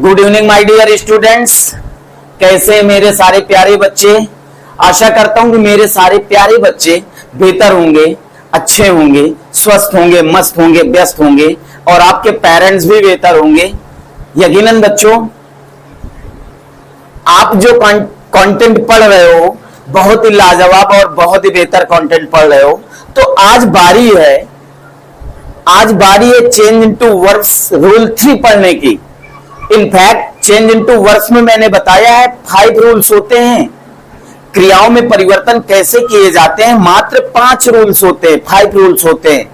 Good evening my dear students. कैसे हैं मेरे सारे प्यारे बच्चे। आशा करता हूं कि मेरे सारे प्यारे बच्चे बेहतर होंगे, अच्छे होंगे, स्वस्थ होंगे, मस्त होंगे, व्यस्त होंगे और आपके पेरेंट्स भी बेहतर होंगे। यकीनन बच्चों, आप जो कंटेंट पढ़ रहे हो बहुत ही लाजवाब और बहुत ही बेहतर कंटेंट पढ़ रहे हो। तो आज बारी है चेंज इनटू वर्ब्स रूल 3 पढ़ने की। इनफैक्ट चेंज इनटू वर्ब्स में मैंने बताया है 5 रूल्स होते हैं। क्रियाओं में परिवर्तन कैसे किए जाते हैं, मात्र 5 रूल्स होते हैं, 5 रूल्स होते हैं।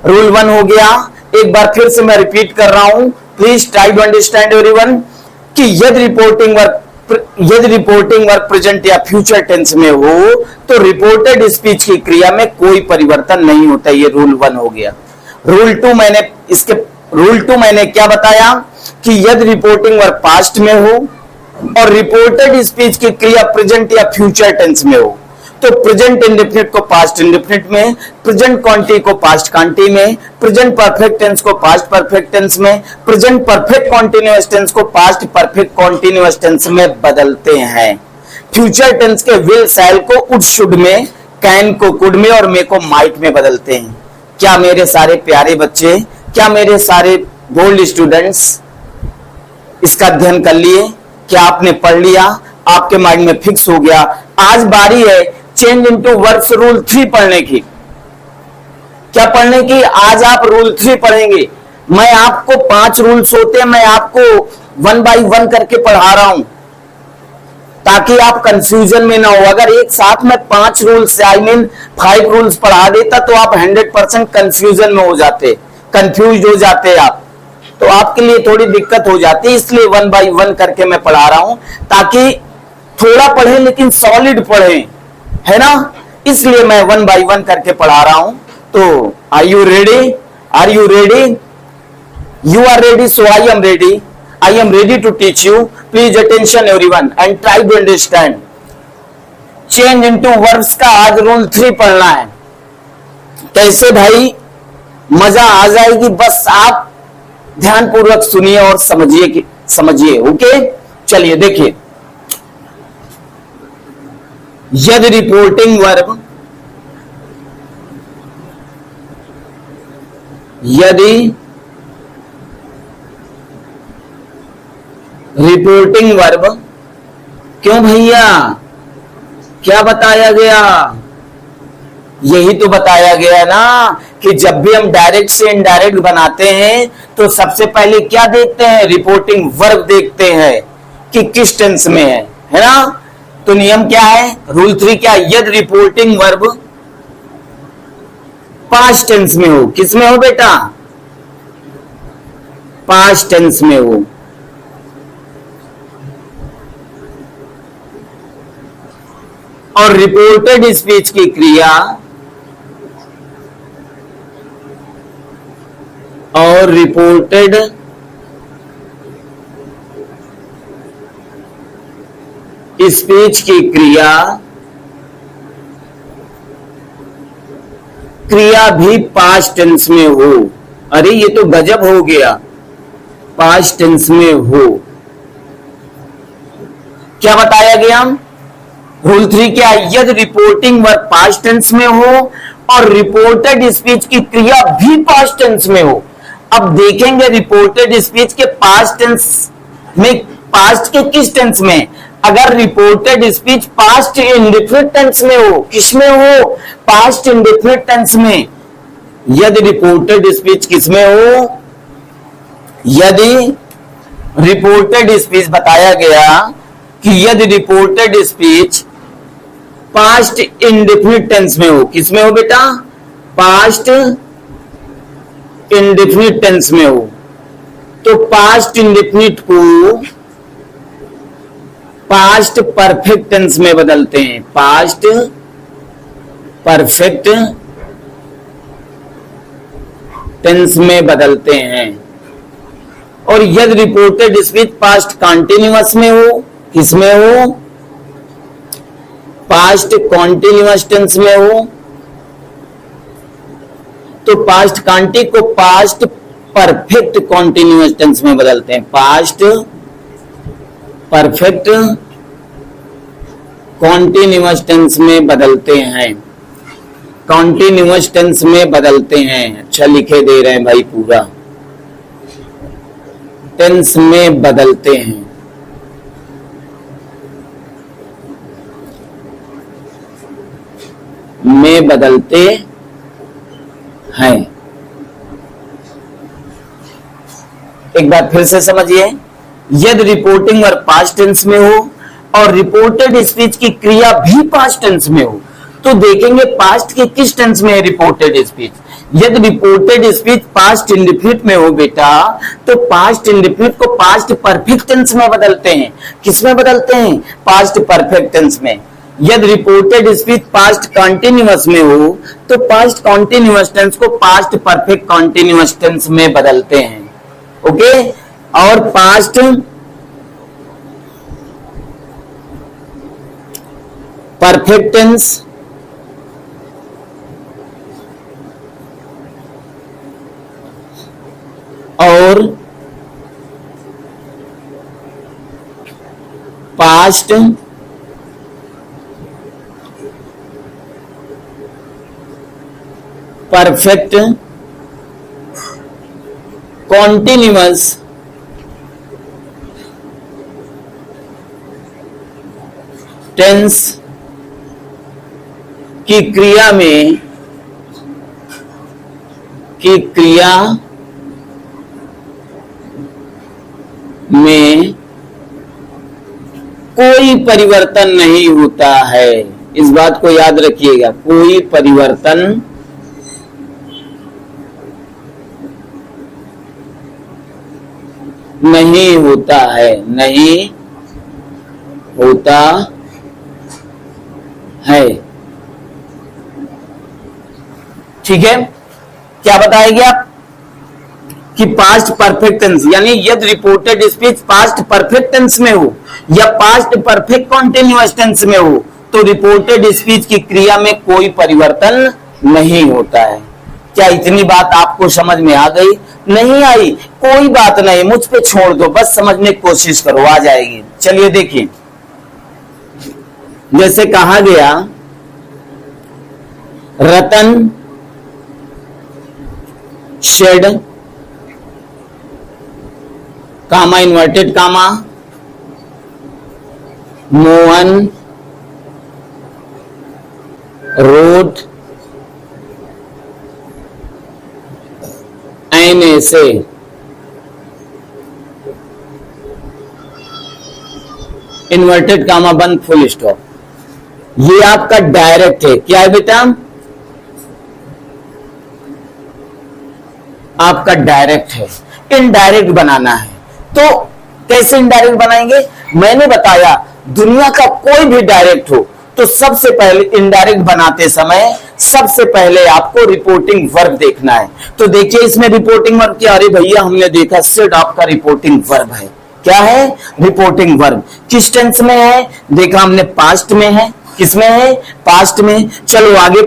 रूल 1 हो गया, एक बार फिर से मैं रिपीट कर रहा हूं, please try to understand everyone, कि यदि रिपोर्टिंग वर्ब प्रेजेंट या फ्यूचर टेंस में हो तो रिपोर्टेड स्पीच की क्रिया में कोई परिवर्तन नहीं होता। ये रूल 1 हो गया। रूल 2 मैंने क्या बताया कि यदि रिपोर्टिंग वर्ब पास्ट में हो और रिपोर्टेड स्पीच की क्रिया प्रेजेंट या फ्यूचर टेंस में हो तो प्रेजेंट इंडेफिनिट को पास्ट इंडेफिनिट में, प्रेजेंट क्वांटिटी को पास्ट क्वांटिटी में, प्रेजेंट परफेक्ट टेंस को पास्ट परफेक्ट टेंस में, प्रेजेंट परफेक्ट कॉन्टिन्यूअस टेंस को पास्ट परफेक्ट कॉन्टिन्यूअस टेंस में बदलते हैं। फ्यूचर टेंस के विल शैल को उड शुड में, कैन को कुड में और मे को माइट में बदलते हैं। क्या मेरे सारे प्यारे बच्चे, क्या मेरे सारे बोल्ड स्टूडेंट्स इसका अध्ययन कर लिए? क्या आपने पढ़ लिया? आपके माइंड में फिक्स हो गया? आज बारी है चेंज इनटू वर्ब्स रूल 3 पढ़ने की। क्या पढ़ने की? आज आप रूल 3 पढ़ेंगे। मैं आपको 5 रूल्स होते हैं, मैं आपको 1 बाय 1 करके पढ़ा रहा हूं ताकि आप कंफ्यूजन में ना हो। अगर एक साथ में 5 रूल्स 5 रूल्स पढ़ा देता तो आप 100% कंफ्यूजन में हो जाते, कंफ्यूज हो जाते आप, तो आपके लिए थोड़ी दिक्कत हो जाती है। इसलिए 1 बाय 1 करके मैं पढ़ा रहा हूं ताकि थोड़ा पढ़ें लेकिन सॉलिड पढ़ें, है ना। इसलिए मैं 1 बाय 1 करके पढ़ा रहा हूं। तो are you ready? Are you ready? You are ready, so I am ready. I am ready to teach you. Please attention everyone and try to understand. Change into verbs का आज रूल 3 पढ़ना है। कैसे भाई? मजा आ जाएगी, बस आप ध्यानपूर्वक सुनिए और समझिए। ओके, चलिए देखिए। यदि रिपोर्टिंग वर्ब क्यों भैया, क्या बताया गया? यही तो बताया गया ना कि जब भी हम डायरेक्ट से इनडायरेक्ट बनाते हैं तो सबसे पहले क्या देखते हैं? रिपोर्टिंग वर्ब देखते हैं कि किस टेंस में है ना। तो नियम क्या है? रूल 3 क्या? यदि रिपोर्टिंग वर्ब पास्ट टेंस में हो। किस में हो बेटा? पास्ट टेंस में हो। और रिपोर्टेड स्पीच की क्रिया स्पीच की क्रिया भी पास्ट टेंस में हो। अरे ये तो गजब हो गया, पास्ट टेंस में हो। क्या बताया गया? रूल 3 क्या? यदि रिपोर्टिंग वर्ब पास्ट टेंस में हो और रिपोर्टेड स्पीच की क्रिया भी पास्ट टेंस में हो। अब देखेंगे रिपोर्टेड स्पीच के पास्ट टेंस में, पास्ट के किस टेंस में? अगर reported speech past indefinite tense में हो, किसमें हो? पास्ट इंडेफिनिट टेंस में। यदि रिपोर्टेड स्पीच किसमें हो? यदि रिपोर्टेड स्पीच बताया गया कि यदि reported speech past indefinite tense में हो। किसमें हो बेटा? पास्ट इंडेफिनिट टेंस में हो। तो पास्ट इंडेफिनिट को पास्ट परफेक्ट टेंस में बदलते हैं। पास्ट परफेक्ट टेंस में बदलते हैं। और यदि रिपोर्टेड स्पीच पास्ट कॉन्टिन्यूअस में हो, किसमें हो? पास्ट कॉन्टिन्यूअस टेंस में हो तो पास्ट कॉन्टी को पास्ट परफेक्ट कॉन्टिन्यूअस टेंस में बदलते हैं। पास्ट परफेक्ट कॉन्टिन्यूअस टेंस में बदलते हैं, कॉन्टिन्यूअस टेंस में बदलते हैं। अच्छा लिखे दे रहे हैं भाई, पूरा टेंस में बदलते हैं। में बदलते हैं। एक बार फिर से समझिए, यदि रिपोर्टिंग वर्ब पास्ट टेंस में हो और रिपोर्टेड स्पीच की क्रिया भी पास्ट टेंस में हो, तो देखेंगे पास्ट के किस टेंस में है रिपोर्टेड स्पीच। यदि रिपोर्टेड स्पीच पास्ट इंडेफिनिट में हो बेटा, तो पास्ट इंडेफिनिट को पास्ट परफेक्ट टेंस में बदलते हैं। किस में बदलते हैं? पास्ट परफेक्ट टेंस में। यदि रिपोर्टेड स्पीच पास्ट कॉन्टिन्यूअस में हो, तो पास्ट कॉन्टिन्यूअस टेंस को पास्ट परफेक्ट कॉन्टिन्यूअस टेंस में बदलते हैं। ओके, और पास्ट परफेक्ट टेंस और पास्ट परफेक्ट कॉन्टिन्यूअस टेंस की क्रिया में कोई परिवर्तन नहीं होता है। इस बात को याद रखिएगा, कोई परिवर्तन नहीं होता है, नहीं होता है। ठीक है, क्या बताएंगे आप कि पास्ट परफेक्ट टेंस, यानी यदि reported speech past perfect tense में हो या पास्ट परफेक्ट कॉन्टिन्यूअस टेंस में हो, तो रिपोर्टेड स्पीच की क्रिया में कोई परिवर्तन नहीं होता है। क्या इतनी बात आपको समझ में आ गई? नहीं आई? कोई बात नहीं, मुझ पे छोड़ दो, बस समझने की कोशिश करो, आ जाएगी। चलिए देखिए, जैसे कहा गया Ratan said comma inverted comma Mohan wrote an ऐसे इन्वर्टेड कामा बंद फुल स्टॉप। ये आपका डायरेक्ट है। क्या है बेटा? आपका डायरेक्ट है। इनडायरेक्ट बनाना है, तो कैसे इनडायरेक्ट बनाएंगे? मैंने बताया दुनिया का कोई भी डायरेक्ट हो तो सबसे पहले इनडायरेक्ट बनाते समय सबसे पहले आपको रिपोर्टिंग वर्ब देखना है। तो देखिए इसमें रिपोर्टिंग वर्ब क्या? अरे भैया हमने देखा सेड आपका रिपोर्टिंग वर्ब है। क्या है? Reporting verb. किस टेंस में है? देखा हमने पास्ट में है। किसमें है? पास्ट में। चलो आगे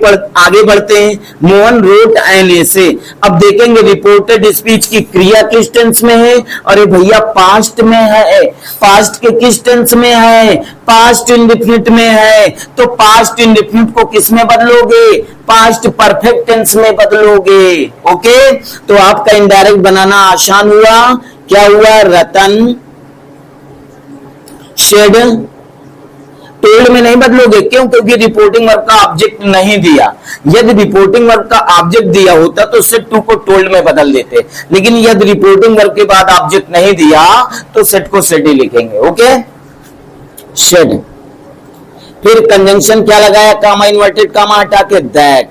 बढ़ते हैं। मोहन रोट एन ऐसे। अब देखेंगे रिपोर्टेड स्पीच की क्रिया किस टेंस में है? अरे भैया पास्ट में है। पास्ट के किस टेंस में है? पास्ट इंडेफिनिट में है। तो पास्ट इंडेफिनिट को किस में बदलोगे? पास्ट परफेक्ट टेंस में बदलोगे। ओके, तो आपका इनडायरेक्ट बनाना आसान हुआ। क्या हुआ? रतन शेड। टोल्ड में नहीं बदलोगे, क्यों? क्योंकि रिपोर्टिंग वर्ब का ऑब्जेक्ट नहीं दिया। यदि रिपोर्टिंग वर्ब का ऑब्जेक्ट दिया होता तो सेट टू को टोल्ड में बदल देते, लेकिन यदि रिपोर्टिंग वर्ब के बाद ऑब्जेक्ट नहीं दिया तो सेट को सेट ही लिखेंगे। Okay, shade. फिर कंजंक्शन क्या लगाया? कामा इन्वर्टेड कामा हटा के दैट।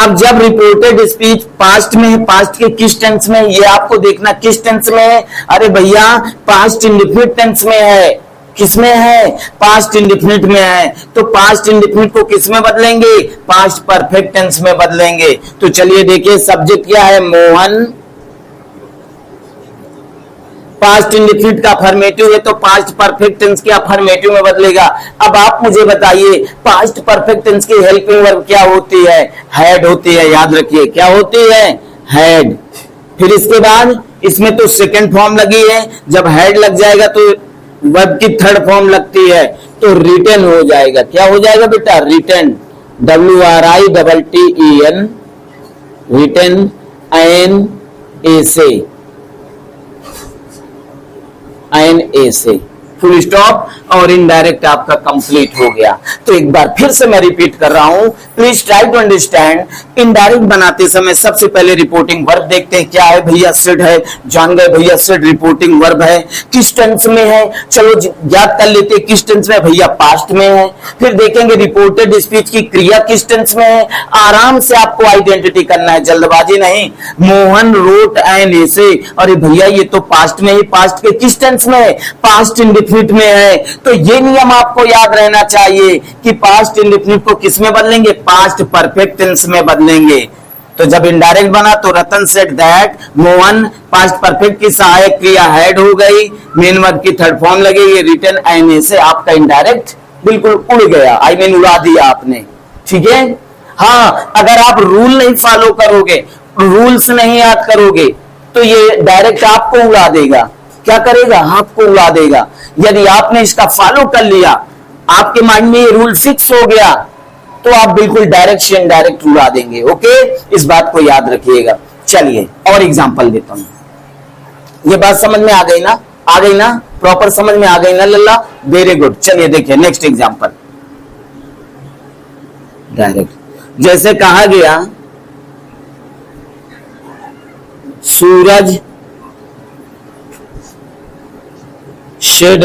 अब जब रिपोर्टेड स्पीच पास्ट में है, पास्ट के किस टेंस में? ये आपको देखना किस टेंस में है। अरे भैया पास्ट इंडेफिनिट टेंस में है। किसमें है? पास्ट इंडेफिनिट में है। तो पास्ट इंडेफिनिट को किस में बदलेंगे? पास्ट परफेक्ट टेंस में बदलेंगे। तो चलिए देखिए, सब्जेक्ट क्या है? मोहन। पास्ट इंडेफिनिट का अफर्मेटिव है तो पास्ट परफेक्ट टेंस के अफर्मेटिव में बदलेगा। अब आप मुझे बताइए पास्ट परफेक्ट टेंस की हेल्पिंग वर्ब क्या होती है? हैड होती है। याद रखिए क्या होती है? हैड। फिर इसके बाद इसमें तो सेकंड फॉर्म लगी है। जब हैड लग जाएगा तो वर्ब की थर्ड फॉर्म लगती है तो रिटन हो जाएगा। क्या हो जाएगा बेटा? रिटन, WRITTEN, रिटन, INA से, फुल स्टॉप, और इनडायरेक्ट आपका कंप्लीट हो गया। तो एक बार फिर से मैं रिपीट कर रहा हूं, please try to understand. Indirect बनाते समय सबसे पहले रिपोर्टिंग वर्ब देखते हैं। क्या है भैया? सिड है, जान गए भैया, सिड रिपोर्टिंग वर्ब है। किस टेंस में है? चलो याद कर लेते, किस टेंस में भैया? पास्ट में है। फिर देखेंगे रिपोर्टेड स्पीच की क्रिया किस टेंस में है। आराम से आपको आइडेंटिटी करना है, जल्दबाजी नहीं। मोहन रोट एन ऐसे, अरे भैया ये तो पास्ट में ही, पास्ट के किस टेंस में है? पास्ट इंडेफिनिट में है। तो ये नियम आपको याद रहना चाहिए कि पास्ट इंडेफिनिट को किस में बदलेंगे? पास्ट परफेक्ट टेंस में बदलेंगे। तो जब इनडायरेक्ट बना तो Ratan said that Mohan, past perfect की सहायक क्रिया हैड हो गई, मेन वर्ब की थर्ड फॉर्म लगेगी, रिटन एन से आपका इनडायरेक्ट बिल्कुल उड़ गया, आई मीन उड़ा दिया आपने। ठीक है? हाँ, अगर आप रूल नहीं फॉलो करोगे, रूल्स नहीं याद करोगे, तो ये डायरेक्ट आपको उड़ा देगा। क्या करेगा? आपको उड़ा देगा। यदि आपने इसका फॉलो कर लिया, आपके माइंड में ये रूल फिक्स हो गया, तो आप बिल्कुल डायरेक्ट से इनडायरेक्ट उड़ा देंगे। ओके, इस बात को याद रखिएगा। चलिए और एग्जांपल देता हूं। ये बात समझ में आ गई ना? आ गई ना? प्रॉपर समझ में आ गई ना लल्ला? Very good. चलिए देखिए नेक्स्ट एग्जांपल। डायरेक्ट जैसे कहा गया, Suraj should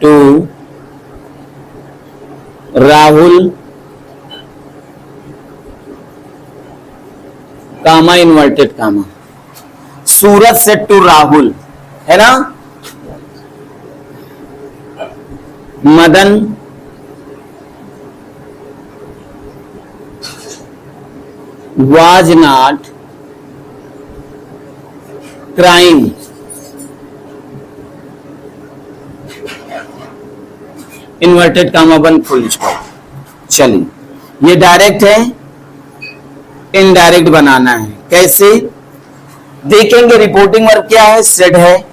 to Rahul, comma inverted comma, Suraj said to Rahul, है ना? Madan was not crying, inverted comma बंद, फुल स्टॉप। चलिए ये डायरेक्ट है, इनडायरेक्ट बनाना है। कैसे देखेंगे? रिपोर्टिंग वर्ब क्या है? सेड है।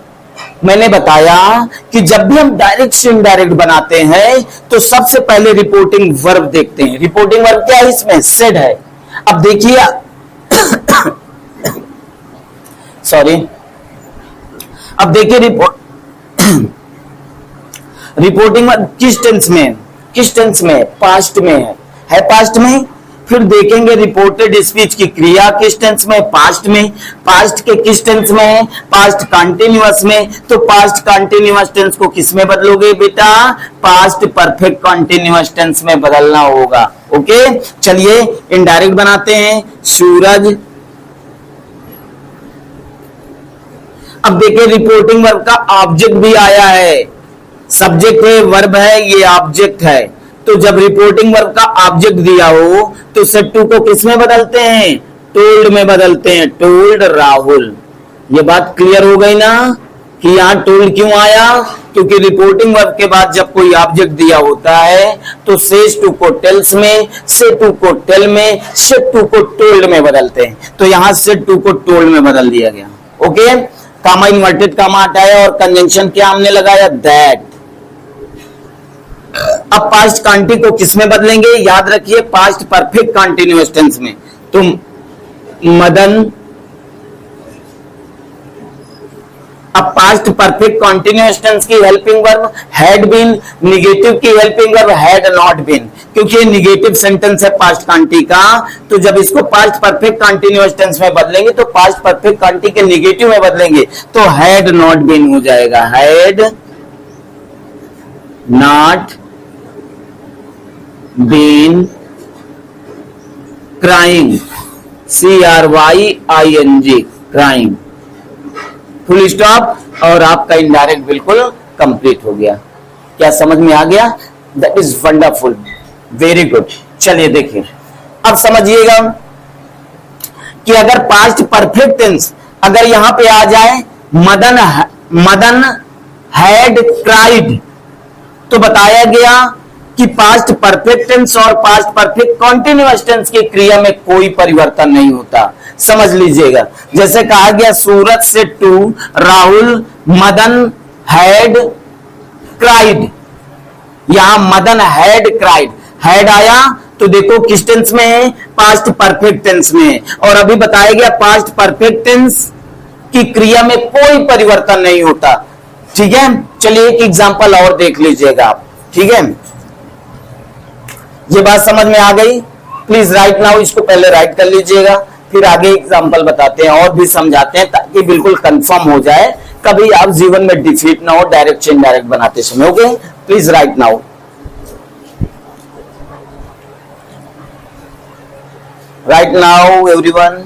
मैंने बताया कि जब भी हम डायरेक्ट से इनडायरेक्ट बनाते हैं तो सबसे पहले रिपोर्टिंग वर्ब देखते हैं। रिपोर्टिंग वर्ब क्या है? इसमें सेड है। अब देखिए सॉरी, अब देखिए रिपोर्टिंग वर्ब किस टेंस में? किस टेंस में? पास्ट में है पास्ट में। फिर देखेंगे रिपोर्टेड स्पीच की क्रिया किस टेंस में? पास्ट में। पास्ट के किस टेंस में है? पास्ट कंटिन्यूअस में। तो पास्ट कंटिन्यूअस टेंस को किस में बदलोगे बेटा? पास्ट परफेक्ट कंटिन्यूअस टेंस में बदलना होगा। ओके, चलिए इनडायरेक्ट बनाते हैं। सूरज, अब देखिए रिपोर्टिंग वर्ब का ऑब्जेक्ट भी आया है। सब्जेक्ट है, वर्ब है, ये ऑब्जेक्ट है। तो जब रिपोर्टिंग वर्ब का ऑब्जेक्ट दिया हो तो सेड टू को किस में बदलते हैं? टोल्ड में बदलते हैं। टोल्ड राहुल। ये बात क्लियर हो गई ना कि यहां टोल्ड क्यों आया? क्योंकि रिपोर्टिंग वर्ब के बाद जब कोई ऑब्जेक्ट दिया होता है तो सेज टू को टेल्स में, से टू को टेल में, सेड टू को टोल्ड में बदलते हैं। तो यहां सेड टू को टोल्ड में बदल दिया गया। ओके, कामा इन्वर्टेड कामा हटाया और कंजंक्शन क्या हमने लगाया? दैट। अब पास्ट कंटी को किस में बदलेंगे? याद रखिए पास्ट परफेक्ट कंटिन्यूअस टेंस में। तो मदन, अब पास्ट परफेक्ट कंटिन्यूअस टेंस की helping verb had been, negative की helping verb had not been, क्योंकि ये निगेटिव सेंटेंस है पास्ट कंटी का। तो जब इसको पास्ट परफेक्ट कंटिन्यूअस टेंस में बदलेंगे तो पास्ट परफेक्ट कंटी के निगेटिव में बदलेंगे तो हैड नॉट बीन हो जाएगा। Had not been crying, CRYING, crying, full stop, और आपका इनडायरेक्ट बिल्कुल कंप्लीट हो गया। क्या समझ में आ गया? That is wonderful, very good. चलिए देखिए अब समझिएगा कि अगर पास्ट परफेक्ट टेंस अगर यहां पे आ जाए मदन हैड क्राइड, तो बताया गया कि पास्ट परफेक्ट टेंस और पास्ट परफेक्ट कंटिन्यूअस टेंस की क्रिया में कोई परिवर्तन नहीं होता। समझ लीजिएगा, जैसे कहा गया सूरज से to Rahul, Madan had cried, यहां मदन हैड क्राइड, हैड आया तो देखो किस टेंस में है, पास्ट परफेक्ट टेंस में है। और अभी बताया गया पास्ट परफेक्ट टेंस की क्रिया में कोई परिवर्तन नहीं होता। ठीक है, चलिए एक एग्जांपल और देख लीजिएगा आप। ठीक है, ये बात समझ में आ गई? प्लीज राइट नाउ, इसको पहले राइट कर लीजिएगा, फिर आगे एग्जांपल बताते हैं और भी समझाते हैं ताकि बिल्कुल कंफर्म हो जाए, कभी आप जीवन में डिफीट ना हो डायरेक्ट से इनडायरेक्ट बनाते समय। Okay, please write now. Write now everyone.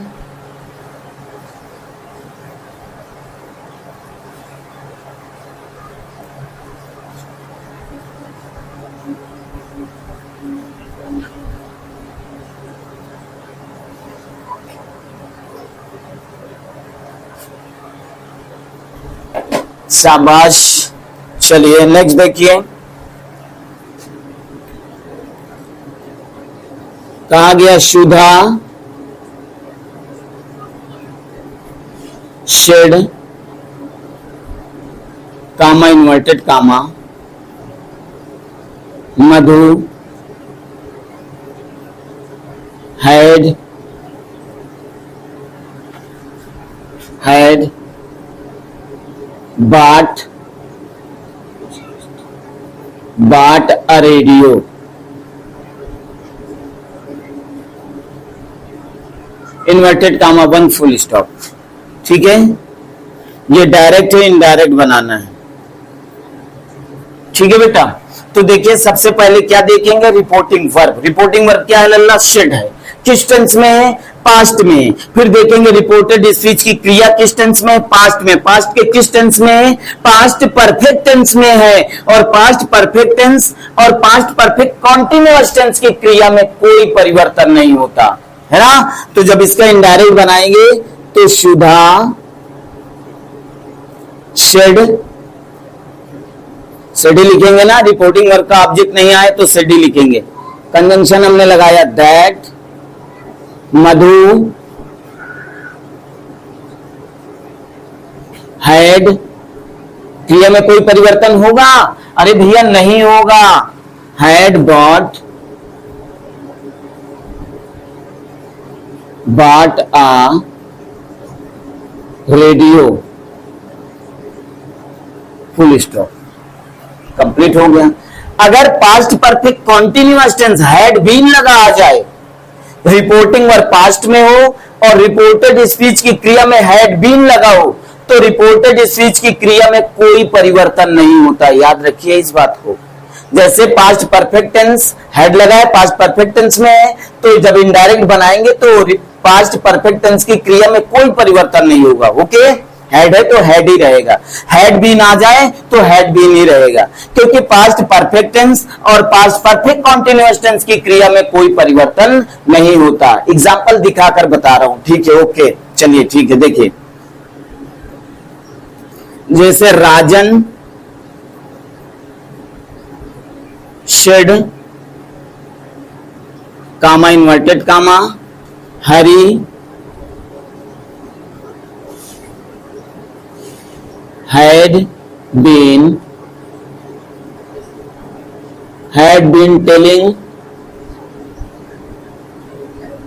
शाबाश। चलिए नेक्स्ट देखिए, कहा गया Sudha said comma inverted comma Madhu had bought a radio, inverted comma one full stop. ठीक है, ये डायरेक्ट है, इनडायरेक्ट बनाना है। ठीक है बेटा, तो देखिए सबसे पहले क्या देखेंगे, रिपोर्टिंग वर्ब। रिपोर्टिंग वर्ब क्या है लल्ला? शेड है। किस टेंस में है? पास्ट में। फिर देखेंगे रिपोर्टेड स्पीच की क्रिया किस टेंस में? पास्ट में। पास्ट के किस टेंस में है? पास्ट परफेक्ट टेंस में है। और पास्ट परफेक्ट टेंस और पास्ट परफेक्ट कॉन्टिन्यूअस टेंस की क्रिया में कोई परिवर्तन नहीं होता है ना। तो जब इसका इनडायरेक्ट बनाएंगे तो सुधा शेड, सेडी लिखेंगे ना, रिपोर्टिंग वर्ब का ऑब्जेक्ट नहीं आए तो सेडी लिखेंगे। कंजंक्शन हमने लगाया दैट, मधु हैड, क्रिया में कोई परिवर्तन होगा? अरे भैया नहीं होगा। Had bought a radio, full stop, complete हो गया। अगर past perfect continuous tense had been लगा आ जाए, रिपोर्टिंग वर्ब पास्ट में हो और रिपोर्टेड स्पीच की क्रिया में हैड बीन लगा हो, तो रिपोर्टेड स्पीच की क्रिया में कोई परिवर्तन नहीं होता। याद रखिए इस बात को। जैसे पास्ट परफेक्ट टेंस हैड लगा है, पास्ट परफेक्ट टेंस में है, तो जब इनडायरेक्ट बनाएंगे तो पास्ट परफेक्ट टेंस की क्रिया में कोई परिवर्तन नहीं होगा। ओके, हैड है तो हैड ही रहेगा, हैड बीन आ जाए तो हैड बीन ही रहेगा, क्योंकि पास्ट परफेक्ट टेंस और पास्ट परफेक्ट कॉन्टिन्यूअस टेंस की क्रिया में कोई परिवर्तन नहीं होता। एग्जांपल दिखाकर बता रहा हूं। ठीक है, ओके, चलिए ठीक है। देखिए जैसे Rajan said comma inverted comma Hari had been telling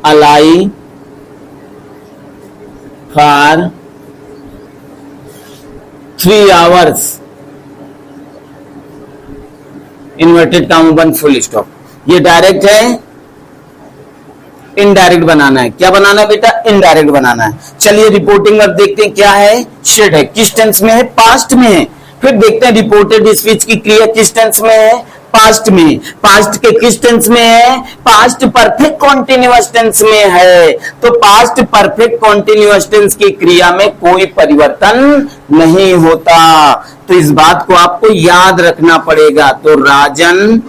a lie for 3 hours, inverted comma one full stop. ये डायरेक्ट है, इनडायरेक्ट बनाना है। क्या बनाना है बेटा? इनडायरेक्ट बनाना है। चलिए रिपोर्टिंग वर्ब देखते हैं क्या है। शेड है, किस टेंस में है? पास्ट में है। फिर देखते हैं रिपोर्टेड स्पीच की क्रिया किस टेंस में है? पास्ट में। पास्ट के किस टेंस में है? पास्ट परफेक्ट कॉन्टिन्यूअस टेंस में है। तो पास्ट परफेक्ट कॉन्टिन्यूअस टेंस की क्रिया में कोई परिवर्तन नहीं होता। तो इस बात को आपको याद रखना पड़ेगा। तो Rajan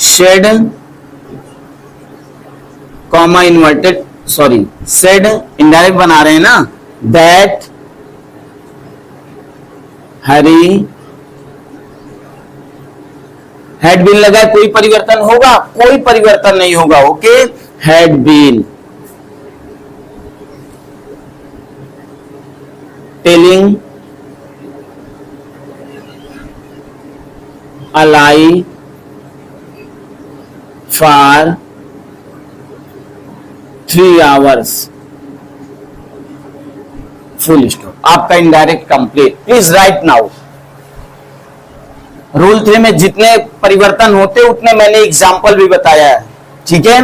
said comma inverted, sorry said indirect बना रहे हैं ना, दैट हरी हैड बीन लगा, कोई परिवर्तन होगा? कोई परिवर्तन नहीं होगा। Okay, had been telling a lie for 3 hours, full stop. आपका indirect complete. Please write now. Rule 3 में जितने परिवर्तन होते उतने मैंने एग्जाम्पल भी बताया है, ठीक है।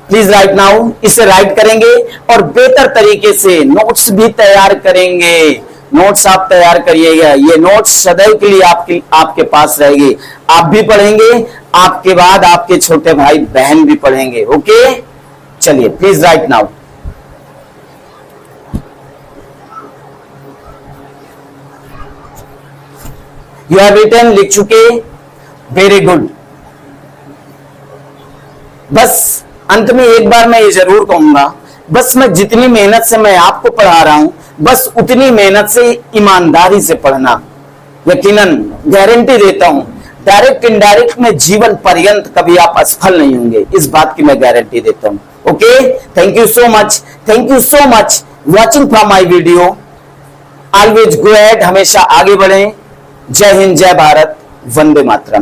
Please write now. इसे राइट करेंगे और बेहतर तरीके से नोट्स भी तैयार करेंगे। नोट्स आप तैयार करिएगा, ये नोट्स सदैव के लिए आपके पास रहेगी। आप भी पढ़ेंगे, आपके बाद आपके छोटे भाई बहन भी पढ़ेंगे। ओके, चलिए please write now. You have written, लिख चुके, वेरी गुड। बस अंत में एक बार मैं ये जरूर कहूंगा, बस मैं जितनी मेहनत से मैं आपको पढ़ा रहा हूं, बस उतनी मेहनत से ईमानदारी से पढ़ना। यकीनन गारंटी देता हूं, डायरेक्ट इनडायरेक्ट में जीवन पर्यंत कभी आप असफल नहीं होंगे, इस बात की मैं गारंटी देता हूं। Okay, thank you so much, thank you so much watching from my video. Always go ahead, हमेशा आगे बढ़ें। जय हिंद, जय भारत, वंदे मातरम।